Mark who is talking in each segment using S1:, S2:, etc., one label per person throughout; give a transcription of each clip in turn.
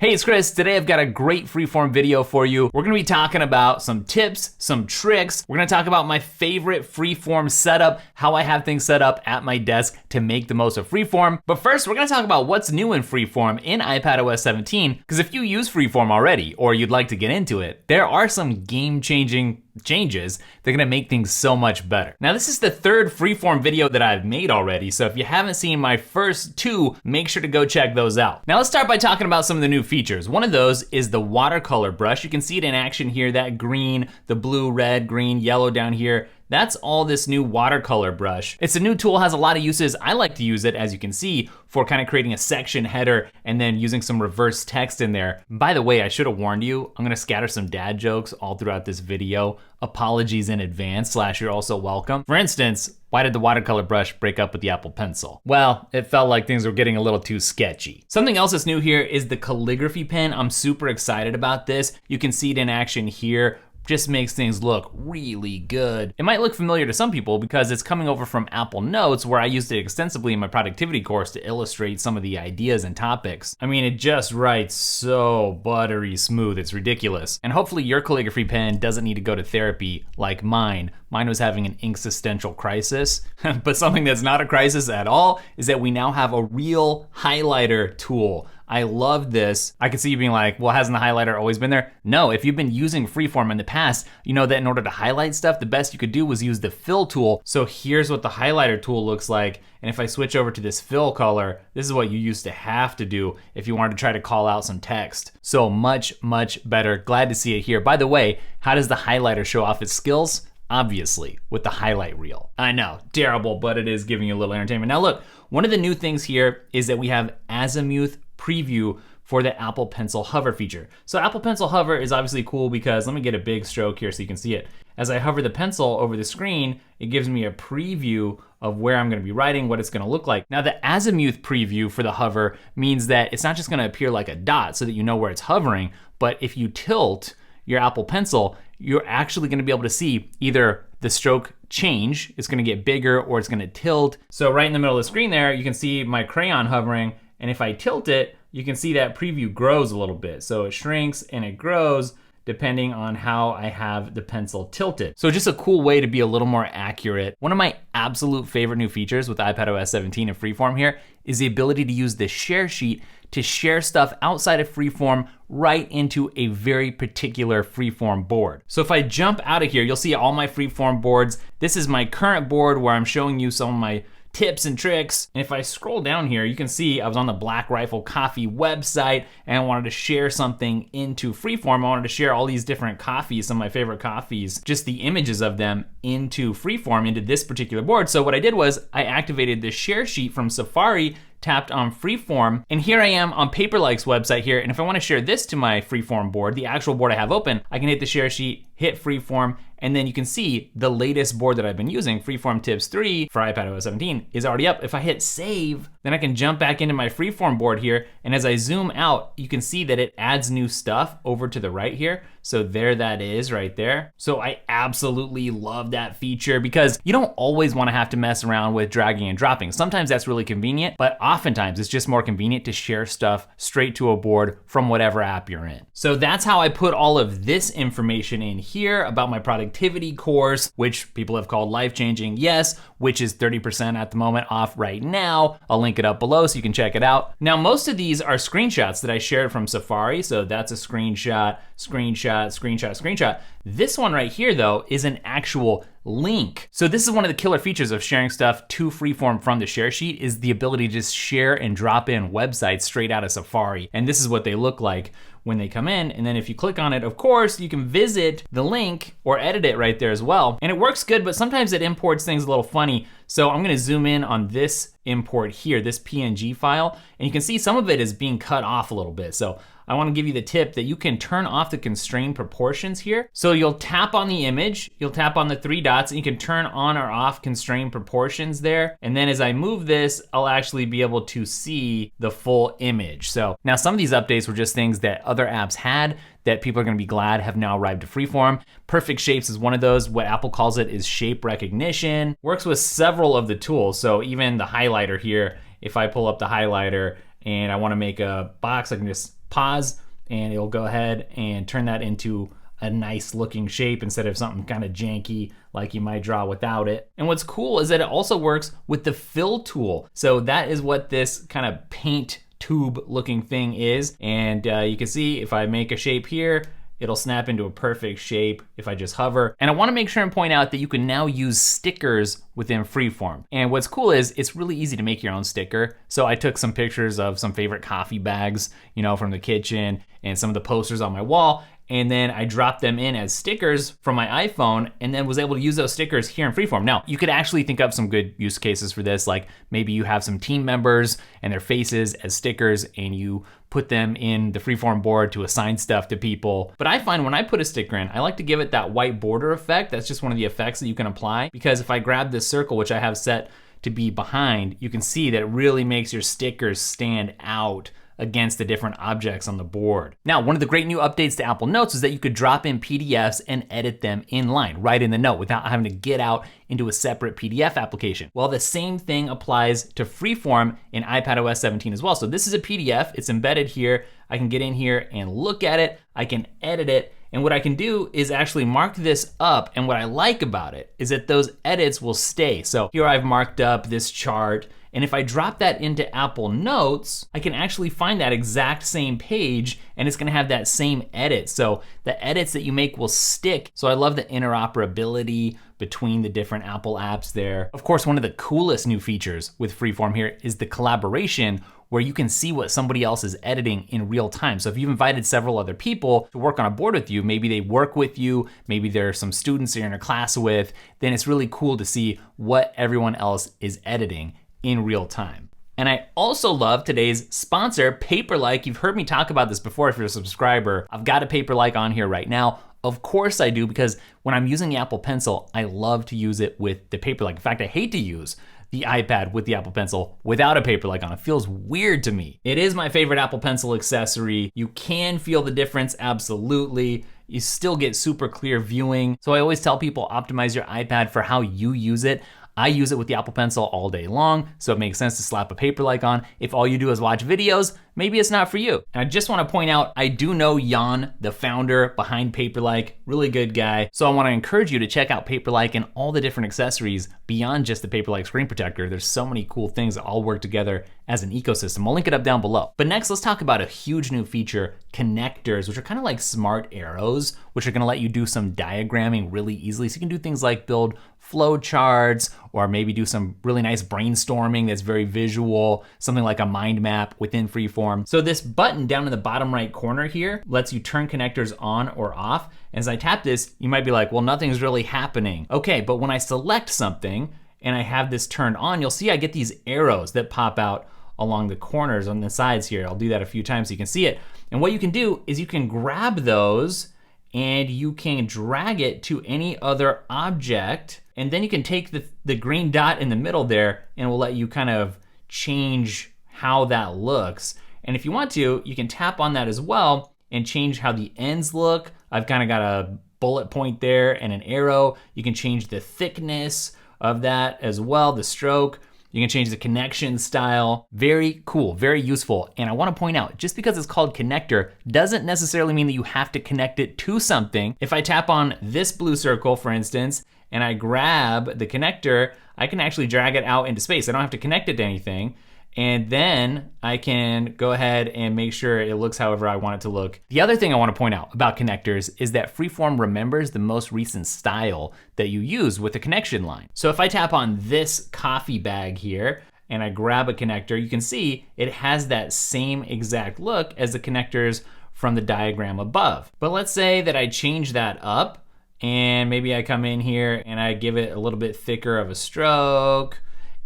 S1: Hey, it's Chris. Today I've got a great freeform video for you. We're gonna be talking about some tips, some tricks. We're gonna talk about my favorite freeform setup, how I have things set up at my desk to make the most of freeform. But first, we're gonna talk about what's new in freeform in iPadOS 17, because if you use freeform already, or you'd like to get into it, there are some game-changing changes that are gonna make things so much better. Now, this is the third freeform video that I've made already, so if you haven't seen my first two, make sure to go check those out. Now, let's start by talking about some of the new features. One of those is the Watercolor Brush. You can see it in action here, that green, the blue, red, green, yellow down here. That's all this new Watercolor Brush. It's a new tool, has a lot of uses. I like to use it, as you can see, for kind of creating a section header and then using some reverse text in there. By the way, I should have warned you, I'm gonna scatter some dad jokes all throughout this video. Apologies in advance, / you're also welcome. For instance, why did the Watercolor Brush break up with the Apple Pencil? Well, it felt like things were getting a little too sketchy. Something else that's new here is the Calligraphy Pen. I'm super excited about this. You can see it in action here. Just makes things look really good. It might look familiar to some people because it's coming over from Apple Notes, where I used it extensively in my productivity course to illustrate some of the ideas and topics. I mean, it just writes so buttery smooth, it's ridiculous. And hopefully your calligraphy pen doesn't need to go to therapy like mine. Mine was having an existential crisis. But something that's not a crisis at all is that we now have a real highlighter tool. I love this. I could see you being like, well, hasn't the highlighter always been there? No, if you've been using freeform in the past, you know that in order to highlight stuff, the best you could do was use the fill tool. So here's what the highlighter tool looks like. And if I switch over to this fill color, this is what you used to have to do if you wanted to try to call out some text. So much, much better. Glad to see it here. By the way, how does the highlighter show off its skills? Obviously, with the highlight reel. I know, terrible, but it is giving you a little entertainment. Now look, one of the new things here is that we have azimuth preview for the Apple Pencil hover feature. So Apple Pencil hover is obviously cool because, let me get a big stroke here so you can see it. As I hover the pencil over the screen, it gives me a preview of where I'm gonna be writing, what it's gonna look like. Now the azimuth preview for the hover means that it's not just gonna appear like a dot so that you know where it's hovering, but if you tilt your Apple Pencil, you're actually gonna be able to see either the stroke change, it's gonna get bigger, or it's gonna tilt. So right in the middle of the screen there, you can see my crayon hovering, and if I tilt it, you can see that preview grows a little bit. So it shrinks and it grows depending on how I have the pencil tilted. So just a cool way to be a little more accurate. One of my absolute favorite new features with iPadOS 17 and freeform here is the ability to use the share sheet to share stuff outside of freeform right into a very particular freeform board. So if I jump out of here, you'll see all my freeform boards. This is my current board where I'm showing you some of my tips and tricks. And if I scroll down here, you can see I was on the Black Rifle Coffee website and I wanted to share something into freeform. I wanted to share all these different coffees, some of my favorite coffees, just the images of them into freeform, into this particular board. So what I did was I activated the share sheet from Safari, tapped on freeform, and here I am on PaperLike's website here. And if I want to share this to my freeform board, the actual board I have open, I can hit the share sheet, hit freeform, and then you can see the latest board that I've been using, Freeform Tips 3 for iPadOS 17, is already up. If I hit save, then I can jump back into my freeform board here, and as I zoom out, you can see that it adds new stuff over to the right here. So there that is right there. So I absolutely love that feature because you don't always want to have to mess around with dragging and dropping. Sometimes that's really convenient, but oftentimes it's just more convenient to share stuff straight to a board from whatever app you're in. So that's how I put all of this information in here about my productivity course, which people have called life-changing, yes, which is 30% at the moment off right now. I'll link it up below so you can check it out. Now, most of these are screenshots that I shared from Safari, so that's a screenshot, screenshot, screenshot, screenshot. This one right here though is an actual link. So this is one of the killer features of sharing stuff to freeform from the share sheet, is the ability to just share and drop in websites straight out of Safari. And this is what they look like when they come in. And then if you click on it, of course, you can visit the link or edit it right there as well. And it works good, but sometimes it imports things a little funny. So I'm gonna zoom in on this import here, this PNG file, and you can see some of it is being cut off a little bit. So I wanna give you the tip that you can turn off the constrained proportions here. So you'll tap on the image, you'll tap on the three dots, and you can turn on or off constrained proportions there. And then as I move this, I'll actually be able to see the full image. So now some of these updates were just things that other apps had that people are gonna be glad have now arrived to freeform. Perfect Shapes is one of those. What Apple calls it is shape recognition. Works with several of the tools. So even the highlighter here, if I pull up the highlighter and I wanna make a box, I can just pause, and it'll go ahead and turn that into a nice looking shape instead of something kind of janky like you might draw without it. And what's cool is that it also works with the fill tool. So that is what this kind of paint tube looking thing is. And you can see if I make a shape here, it'll snap into a perfect shape if I just hover. And I wanna make sure and point out that you can now use stickers within Freeform. And what's cool is it's really easy to make your own sticker. So I took some pictures of some favorite coffee bags, you know, from the kitchen and some of the posters on my wall. And then I dropped them in as stickers from my iPhone and then was able to use those stickers here in Freeform. Now, you could actually think of some good use cases for this, like maybe you have some team members and their faces as stickers and you put them in the Freeform board to assign stuff to people. But I find when I put a sticker in, I like to give it that white border effect. That's just one of the effects that you can apply, because if I grab this circle, which I have set to be behind, you can see that it really makes your stickers stand out against the different objects on the board. Now, one of the great new updates to Apple Notes is that you could drop in PDFs and edit them inline, right in the note, without having to get out into a separate PDF application. Well, the same thing applies to Freeform in iPadOS 17 as well. So this is a PDF, it's embedded here. I can get in here and look at it, I can edit it, and what I can do is actually mark this up, and what I like about it is that those edits will stay. So here I've marked up this chart, and if I drop that into Apple Notes, I can actually find that exact same page and it's gonna have that same edit. So the edits that you make will stick. So I love the interoperability between the different Apple apps there. Of course, one of the coolest new features with Freeform here is the collaboration, where you can see what somebody else is editing in real time. So if you've invited several other people to work on a board with you, maybe they work with you, maybe there are some students you're in a class with, then it's really cool to see what everyone else is editing in real time. And I also love today's sponsor, PaperLike. You've heard me talk about this before if you're a subscriber. I've got a PaperLike on here right now. Of course I do, because when I'm using the Apple Pencil, I love to use it with the PaperLike. In fact, I hate to use the iPad with the Apple Pencil without a PaperLike on. It feels weird to me. It is my favorite Apple Pencil accessory. You can feel the difference, absolutely. You still get super clear viewing. So I always tell people, optimize your iPad for how you use it. I use it with the Apple Pencil all day long, so it makes sense to slap a PaperLike on. If all you do is watch videos, maybe it's not for you. And I just wanna point out, I do know Jan, the founder behind PaperLike, really good guy. So I wanna encourage you to check out PaperLike and all the different accessories beyond just the PaperLike screen protector. There's so many cool things that all work together as an ecosystem. I'll link it up down below. But next, let's talk about a huge new feature, connectors, which are kind of like smart arrows, which are gonna let you do some diagramming really easily. So you can do things like build flow charts, or maybe do some really nice brainstorming that's very visual, something like a mind map within Freeform. So this button down in the bottom right corner here lets you turn connectors on or off. As I tap this, you might be like, well, nothing's really happening. Okay, but when I select something and I have this turned on, you'll see I get these arrows that pop out along the corners on the sides here. I'll do that a few times so you can see it. And what you can do is you can grab those and you can drag it to any other object, and then you can take the green dot in the middle there and it will let you kind of change how that looks. And if you want to, you can tap on that as well and change how the ends look. I've kind of got a bullet point there and an arrow. You can change the thickness of that as well, the stroke. You can change the connection style. Very cool, very useful. And I wanna point out, just because it's called connector doesn't necessarily mean that you have to connect it to something. If I tap on this blue circle, for instance, and I grab the connector, I can actually drag it out into space. I don't have to connect it to anything. And then I can go ahead and make sure it looks however I want it to look. The other thing I want to point out about connectors is that Freeform remembers the most recent style that you use with the connection line. So if I tap on this coffee bag here and I grab a connector, you can see it has that same exact look as the connectors from the diagram above. But let's say that I change that up and maybe I come in here and I give it a little bit thicker of a stroke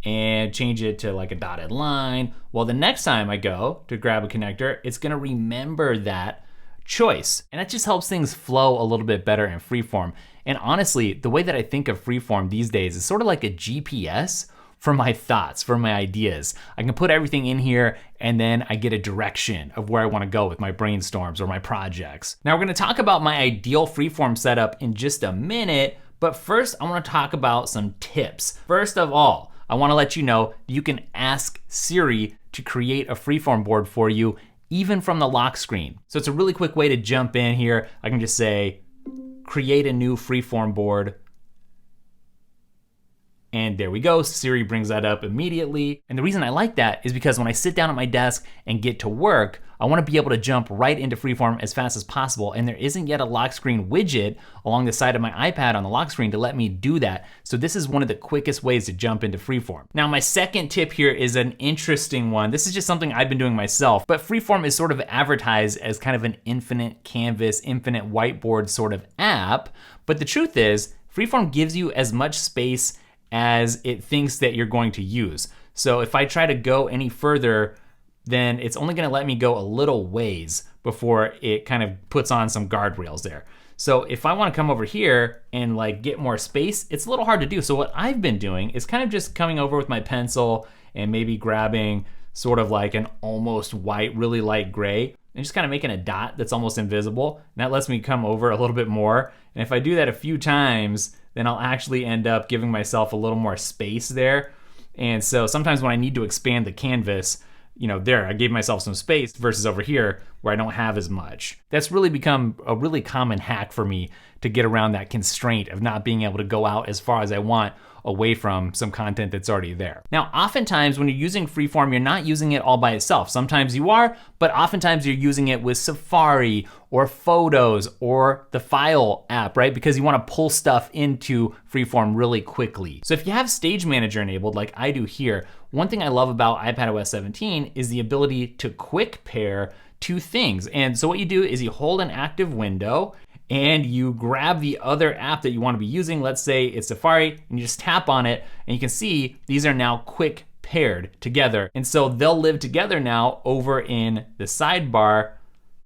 S1: and change it to like a dotted line. Well, the next time I go to grab a connector, it's gonna remember that choice. And that just helps things flow a little bit better in Freeform. And honestly, the way that I think of Freeform these days is sort of like a GPS for my thoughts, for my ideas. I can put everything in here and then I get a direction of where I wanna go with my brainstorms or my projects. Now we're gonna talk about my ideal Freeform setup in just a minute, but first I wanna talk about some tips. First of all, I wanna let you know you can ask Siri to create a Freeform board for you even from the lock screen. So it's a really quick way to jump in here. I can just say, create a new freeform board. And there we go, Siri brings that up immediately. And the reason I like that is because when I sit down at my desk and get to work, I wanna be able to jump right into Freeform as fast as possible. And there isn't yet a lock screen widget along the side of my iPad on the lock screen to let me do that. So this is one of the quickest ways to jump into Freeform. Now my second tip here is an interesting one. This is just something I've been doing myself, but Freeform is sort of advertised as kind of an infinite canvas, infinite whiteboard sort of app. But the truth is, Freeform gives you as much space as it thinks that you're going to use. So if I try to go any further, then it's only gonna let me go a little ways before it kind of puts on some guardrails there. So if I wanna come over here and like get more space, it's a little hard to do. So what I've been doing is kind of just coming over with my pencil and maybe grabbing sort of like an almost white, really light gray, and just kind of making a dot that's almost invisible. And that lets me come over a little bit more. And if I do that a few times, then I'll actually end up giving myself a little more space there. And so sometimes when I need to expand the canvas, there, I gave myself some space versus over here where I don't have as much. That's really become a really common hack for me to get around that constraint of not being able to go out as far as I want away from some content that's already there. Now, oftentimes when you're using Freeform, you're not using it all by itself. Sometimes you are, but oftentimes you're using it with Safari or Photos or the File app, right? Because you wanna pull stuff into Freeform really quickly. So if you have Stage Manager enabled like I do here, one thing I love about iPadOS 17 is the ability to quick pair two things. And so what you do is you hold an active window and you grab the other app that you want to be using. Let's say it's Safari, and you just tap on it, and you can see these are now quick paired together. And so they'll live together now over in the sidebar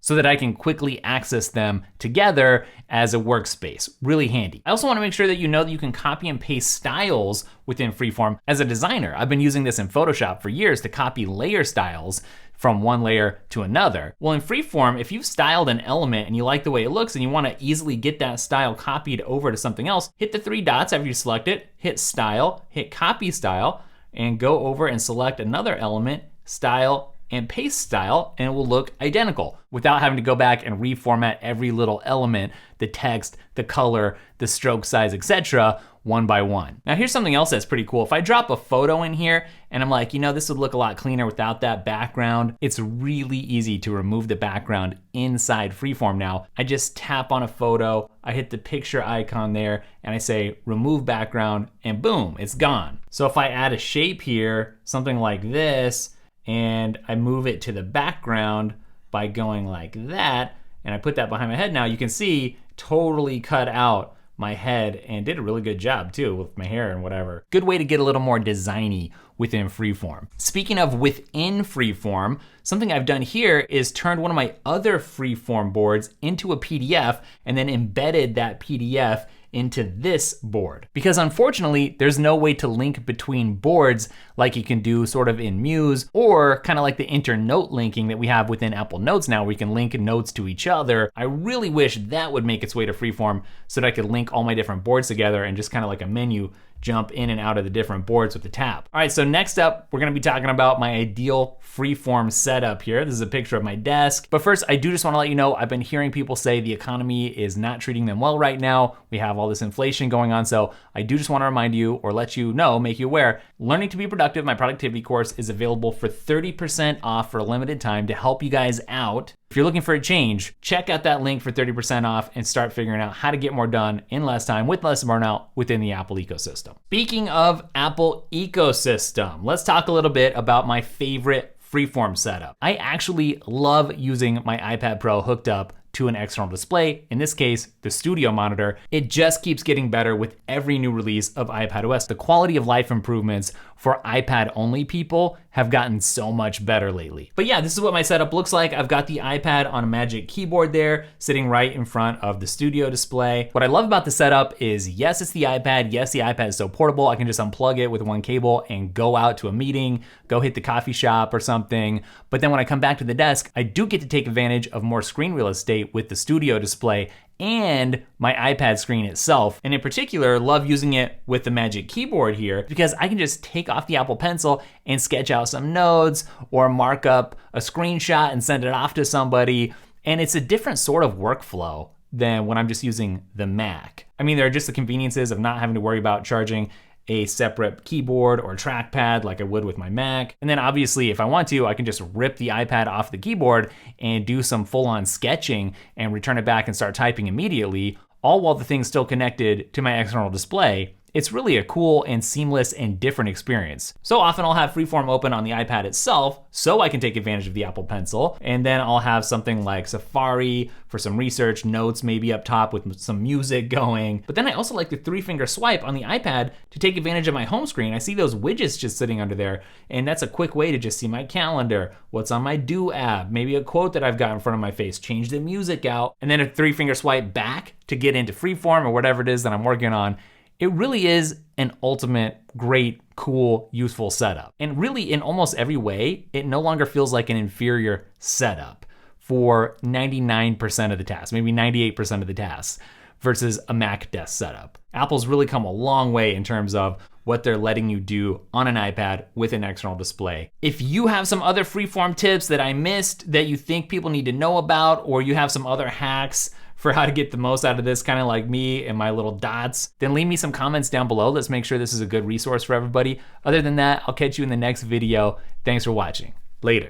S1: so that I can quickly access them together as a workspace. Really handy. I also want to make sure that you know that you can copy and paste styles within Freeform. As a designer, I've been using this in Photoshop for years to copy layer styles from one layer to another. Well, in Freeform, if you've styled an element and you like the way it looks and you wanna easily get that style copied over to something else, hit the three dots after you select it, hit Style, hit Copy Style, and go over and select another element, Style, and paste style, and it will look identical without having to go back and reformat every little element, the text, the color, the stroke size, etc., one by one. Now here's something else that's pretty cool. If I drop a photo in here and I'm like, this would look a lot cleaner without that background, it's really easy to remove the background inside Freeform now. I just tap on a photo, I hit the picture icon there, and I say remove background, and boom, it's gone. So if I add a shape here, something like this, and I move it to the background by going like that, and I put that behind my head now, you can see totally cut out my head and did a really good job too with my hair and whatever. Good way to get a little more designy within Freeform. Speaking of within Freeform, something I've done here is turned one of my other Freeform boards into a PDF and then embedded that PDF into this board. Because unfortunately, there's no way to link between boards like you can do sort of in Muse, or kind of like the internote linking that we have within Apple Notes now, where we can link notes to each other. I really wish that would make its way to Freeform so that I could link all my different boards together and just kind of like a menu jump in and out of the different boards with the tap. All right, so next up, we're gonna be talking about my ideal Freeform setup here. This is a picture of my desk. But first, I do just wanna let you know, I've been hearing people say the economy is not treating them well right now. We have all this inflation going on, so I do just wanna remind you or let you know, make you aware, Learning to Be Productive, my productivity course, is available for 30% off for a limited time to help you guys out. If you're looking for a change, check out that link for 30% off and start figuring out how to get more done in less time with less burnout within the Apple ecosystem. Speaking of Apple ecosystem, let's talk a little bit about my favorite Freeform setup. I actually love using my iPad Pro hooked up to an external display, in this case, the studio monitor. It just keeps getting better with every new release of iPadOS. The quality of life improvements for iPad only people have gotten so much better lately. But yeah, this is what my setup looks like. I've got the iPad on a Magic Keyboard there, sitting right in front of the studio display. What I love about the setup is, yes, it's the iPad. Yes, the iPad is so portable. I can just unplug it with one cable and go out to a meeting, go hit the coffee shop or something. But then when I come back to the desk, I do get to take advantage of more screen real estate with the studio display and my iPad screen itself. And in particular, love using it with the Magic Keyboard here because I can just take off the Apple Pencil and sketch out some notes or mark up a screenshot and send it off to somebody. And it's a different sort of workflow than when I'm just using the Mac. I mean, there are just the conveniences of not having to worry about charging a separate keyboard or trackpad like I would with my Mac. And then obviously, if I want to, I can just rip the iPad off the keyboard and do some full-on sketching and return it back and start typing immediately, all while the thing's still connected to my external display. It's really a cool and seamless and different experience. So often I'll have Freeform open on the iPad itself so I can take advantage of the Apple Pencil, and then I'll have something like Safari for some research, notes maybe up top with some music going. But then I also like the 3-finger swipe on the iPad to take advantage of my home screen. I see those widgets just sitting under there, and that's a quick way to just see my calendar, what's on my Do app, maybe a quote that I've got in front of my face, change the music out, and then a 3-finger swipe back to get into Freeform or whatever it is that I'm working on. It really is an ultimate, great, cool, useful setup. And really, in almost every way, it no longer feels like an inferior setup for 99% of the tasks, maybe 98% of the tasks, versus a Mac desk setup. Apple's really come a long way in terms of what they're letting you do on an iPad with an external display. If you have some other Freeform tips that I missed that you think people need to know about, or you have some other hacks for how to get the most out of this, kind of like me and my little dots, then leave me some comments down below. Let's make sure this is a good resource for everybody. Other than that, I'll catch you in the next video. Thanks for watching. Later.